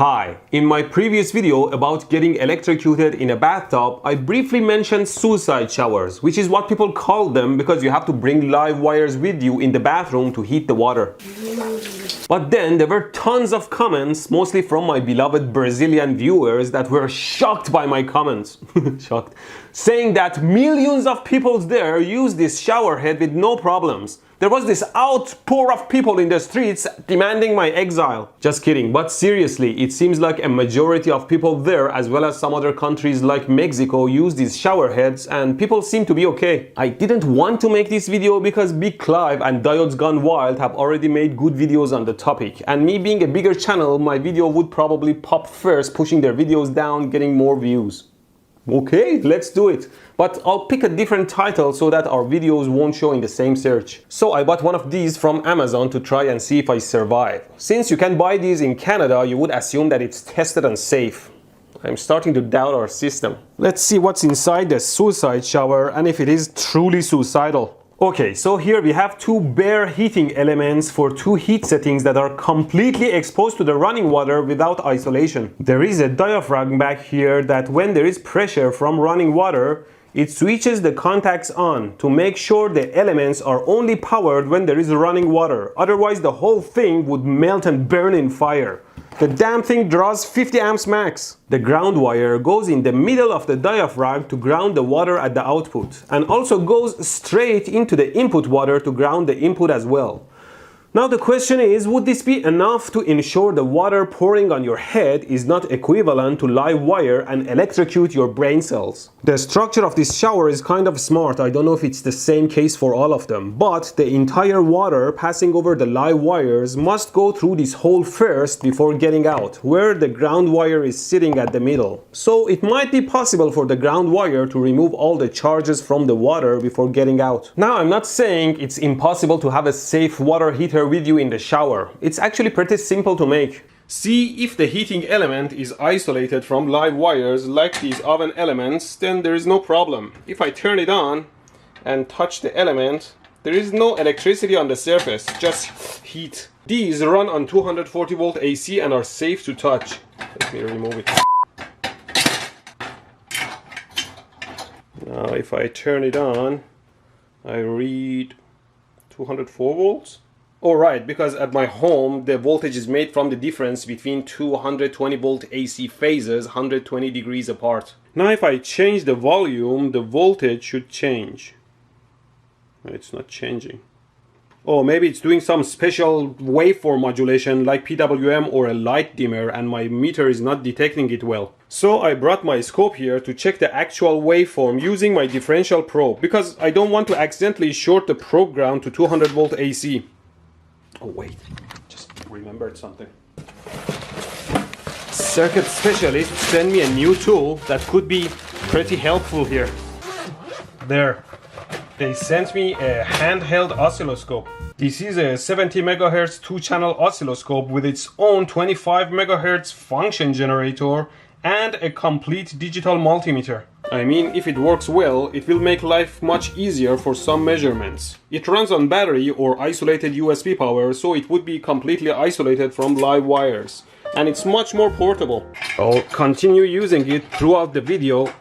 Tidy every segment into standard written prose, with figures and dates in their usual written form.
Hi, in my previous video about getting electrocuted in a bathtub, I briefly mentioned suicide showers, which is what people call them because you have to bring live wires with you in the bathroom to heat the water. But then there were tons of comments, mostly from my beloved Brazilian viewers, that were shocked by my comments. Shocked. Saying that millions of people there use this shower head with no problems. There was this outpour of people in the streets demanding my exile. Just kidding, but seriously, it seems like a majority of people there, as well as some other countries like Mexico, use these shower heads and people seem to be okay. I didn't want to make this video because Big Clive and Diodes Gone Wild have already made good videos on the topic, and me being a bigger channel, my video would probably pop first, pushing their videos down, getting more views. Okay, let's do it. But I'll pick a different title so that our videos won't show in the same search. So I bought one of these from Amazon to try and see if I survive. Since you can buy these in Canada, you would assume that it's tested and safe. I'm starting to doubt our system. Let's see what's inside the suicide shower and if it is truly suicidal. Okay, so here we have two bare heating elements for two heat settings that are completely exposed to the running water without isolation. There is a diaphragm back here that when there is pressure from running water, it switches the contacts on to make sure the elements are only powered when there is running water. Otherwise, the whole thing would melt and burn in fire. The damn thing draws 50 amps max. The ground wire goes in the middle of the diaphragm to ground the water at the output, and also goes straight into the input water to ground the input as well. Now the question is, would this be enough to ensure the water pouring on your head is not equivalent to live wire and electrocute your brain cells? The structure of this shower is kind of smart. I don't know if it's the same case for all of them, but the entire water passing over the live wires must go through this hole first before getting out, where the ground wire is sitting at the middle. So it might be possible for the ground wire to remove all the charges from the water before getting out. Now I'm not saying it's impossible to have a safe water heater with you in the shower. It's actually pretty simple to make. See if the heating element is isolated from live wires like these oven elements, then there is no problem. If I turn it on and touch the element, there is no electricity on the surface, just heat. These run on 240 volt AC and are safe to touch. Let me remove it. Now if I turn it on, I read 204 volts. Alright, because at my home the voltage is made from the difference between 220 volt AC phases 120 degrees apart. Now if I change the volume, the voltage should change. It's not changing. Oh, maybe it's doing some special waveform modulation like PWM or a light dimmer and my meter is not detecting it well. So I brought my scope here to check the actual waveform using my differential probe because I don't want to accidentally short the probe ground to 200 volt AC. Oh wait, just remembered something. Circuit specialists sent me a new tool that could be pretty helpful here. There, they sent me a handheld oscilloscope. This is a 70 MHz 2-channel oscilloscope with its own 25 MHz function generator and a complete digital multimeter. I mean, if it works well, it will make life much easier for some measurements. It runs on battery or isolated USB power, so it would be completely isolated from live wires. And it's much more portable. I'll continue using it throughout the video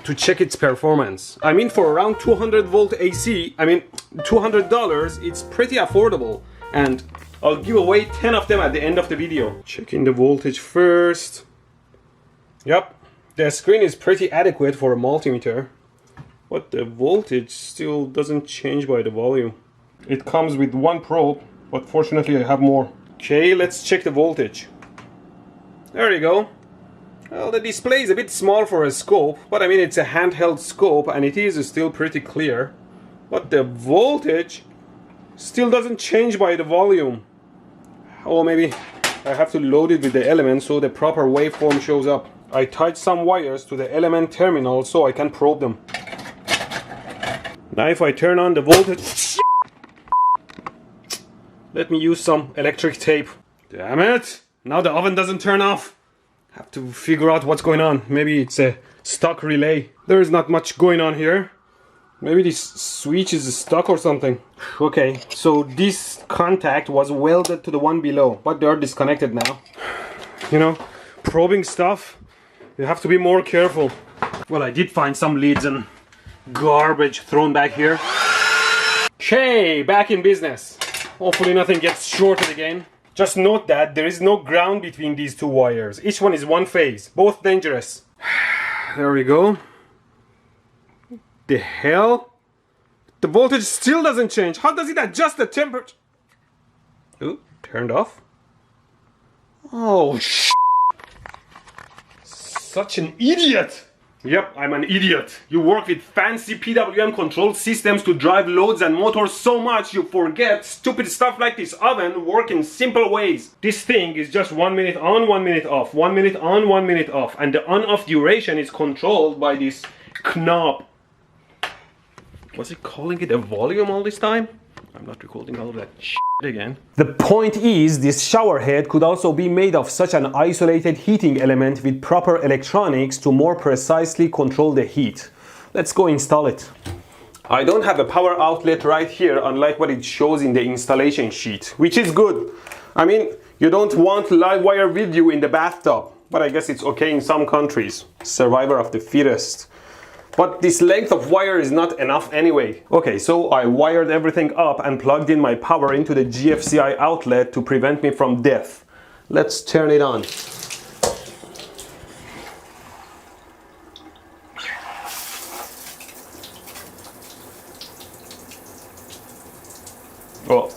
to check its performance. I mean, for around 200 volt AC, $200, it's pretty affordable. And I'll give away 10 of them at the end of the video. Checking the voltage first. Yep. The screen is pretty adequate for a multimeter, but the voltage still doesn't change by the volume. It comes with one probe, but fortunately I have more. Okay, let's check the voltage. There you go. Well, the display is a bit small for a scope, but I mean it's a handheld scope and it is still pretty clear. But the voltage still doesn't change by the volume. Or maybe I have to load it with the element so the proper waveform shows up. I tied some wires to the element terminal so I can probe them. Now if I turn on the voltage... Let me use some electric tape. Damn it! Now the oven doesn't turn off. Have to figure out what's going on. Maybe it's a stuck relay. There is not much going on here. Maybe this switch is stuck or something. Okay, so this contact was welded to the one below, but they're disconnected now. You know, probing stuff, you have to be more careful. Well, I did find some leads and garbage thrown back here. Okay, back in business. Hopefully nothing gets shorted again. Just note that there is no ground between these two wires. Each one is one phase, both dangerous. There we go. The hell? The voltage still doesn't change. How does it adjust the temperature? Ooh, turned off. Oh, such an idiot. Yep, I'm an idiot. You work with fancy PWM control systems to drive loads and motors so much you forget stupid stuff like this oven work in simple ways. This thing is just 1 minute on, 1 minute off, 1 minute on, 1 minute off, and the on-off duration is controlled by this knob. Was it calling it a volume all this time? I'm not recording all of that shit again. The point is, this shower head could also be made of such an isolated heating element with proper electronics to more precisely control the heat. Let's go install it. I don't have a power outlet right here, unlike what it shows in the installation sheet, which is good. I mean, you don't want live wire with you in the bathtub, but I guess it's okay in some countries. Survivor of the fittest. But this length of wire is not enough anyway. Okay, so I wired everything up and plugged in my power into the GFCI outlet to prevent me from death. Let's turn it on. Oh,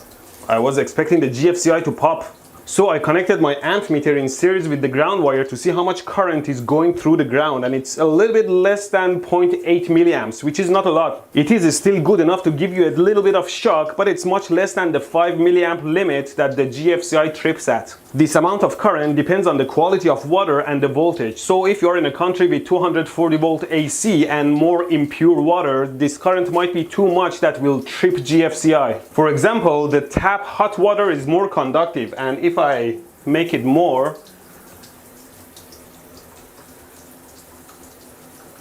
I was expecting the GFCI to pop. So I connected my amp meter in series with the ground wire to see how much current is going through the ground, and it's a little bit less than 0.8 milliamps, which is not a lot. It is still good enough to give you a little bit of shock, but it's much less than the 5 milliamp limit that the GFCI trips at. This amount of current depends on the quality of water and the voltage. So if you're in a country with 240 volt AC and more impure water, this current might be too much that will trip GFCI. For example, the tap hot water is more conductive, and if I make it more,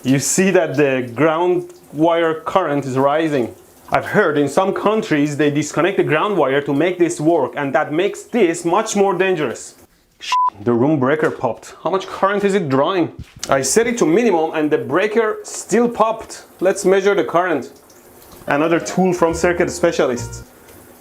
you see that the ground wire current is rising. I've heard in some countries they disconnect the ground wire to make this work, and that makes this much more dangerous. The room breaker popped. How much current is it drawing? I set it to minimum and the breaker still popped. Let's measure the current. Another tool from circuit specialists.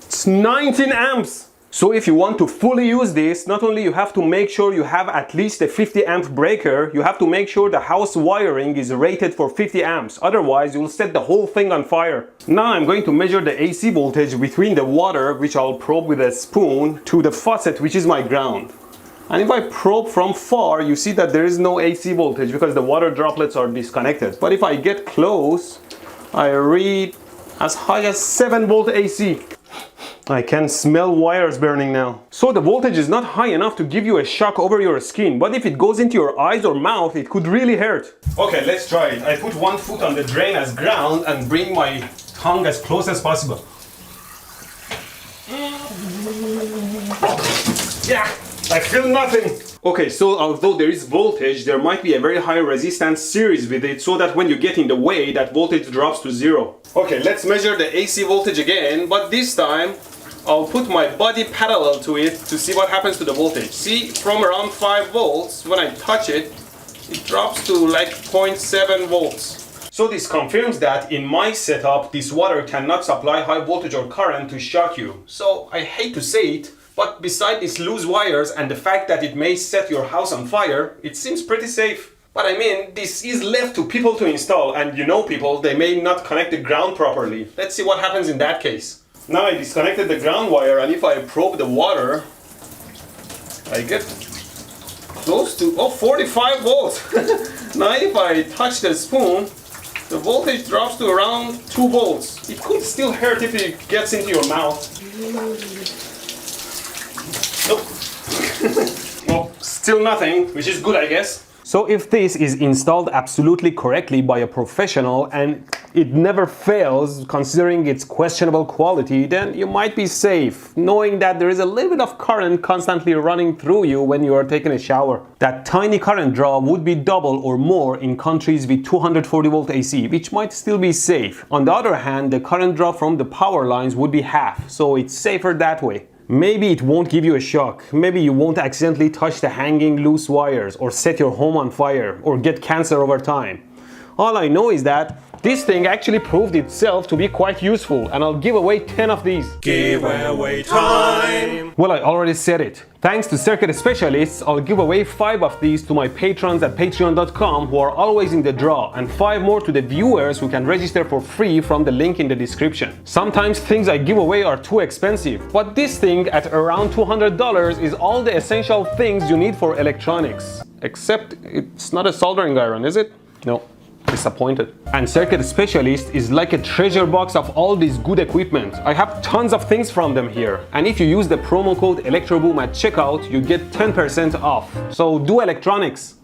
It's 19 amps. So if you want to fully use this, not only you have to make sure you have at least a 50 amp breaker, you have to make sure the house wiring is rated for 50 amps. Otherwise, you'll set the whole thing on fire. Now I'm going to measure the AC voltage between the water, which I'll probe with a spoon, to the faucet, which is my ground. And if I probe from far, you see that there is no AC voltage because the water droplets are disconnected. But if I get close, I read as high as 7 volt AC. I can smell wires burning now. So the voltage is not high enough to give you a shock over your skin, but if it goes into your eyes or mouth, it could really hurt. Okay, let's try it. I put one foot on the drain as ground and bring my tongue as close as possible. Yeah, I feel nothing. Okay, so although there is voltage, there might be a very high resistance series with it so that when you get in the way, that voltage drops to 0. Okay, let's measure the AC voltage again, but this time I'll put my body parallel to it to see what happens to the voltage. See, from around 5 volts, when I touch it, it drops to like 0.7 volts. So this confirms that in my setup, this water cannot supply high voltage or current to shock you. So I hate to say it, but beside these loose wires and the fact that it may set your house on fire, it seems pretty safe. But I mean, this is left to people to install, and you know people, they may not connect the ground properly. Let's see what happens in that case. Now I disconnected the ground wire, and if I probe the water, I get close to 45 volts. Now if I touch the spoon, the voltage drops to around 2 volts. It could still hurt if it gets into your mouth. Nope. Well, still nothing, which is good, I guess. So if this is installed absolutely correctly by a professional and it never fails considering its questionable quality, then you might be safe, knowing that there is a little bit of current constantly running through you when you are taking a shower. That tiny current draw would be double or more in countries with 240 volt AC, which might still be safe. On the other hand, the current draw from the power lines would be half, so it's safer that way. Maybe it won't give you a shock. Maybe you won't accidentally touch the hanging loose wires or set your home on fire or get cancer over time. All I know is that this thing actually proved itself to be quite useful, and I'll give away 10 of these. Giveaway time! Well, I already said it. Thanks to circuit specialists, I'll give away 5 of these to my patrons at patreon.com who are always in the draw, and 5 more to the viewers who can register for free from the link in the description. Sometimes things I give away are too expensive, but this thing at around $200 is all the essential things you need for electronics. Except it's not a soldering iron, is it? No. Disappointed. And Circuit Specialist is like a treasure box of all this good equipment. I have tons of things from them here. And if you use the promo code ElectroBOOM at checkout, you get 10% off. So do electronics.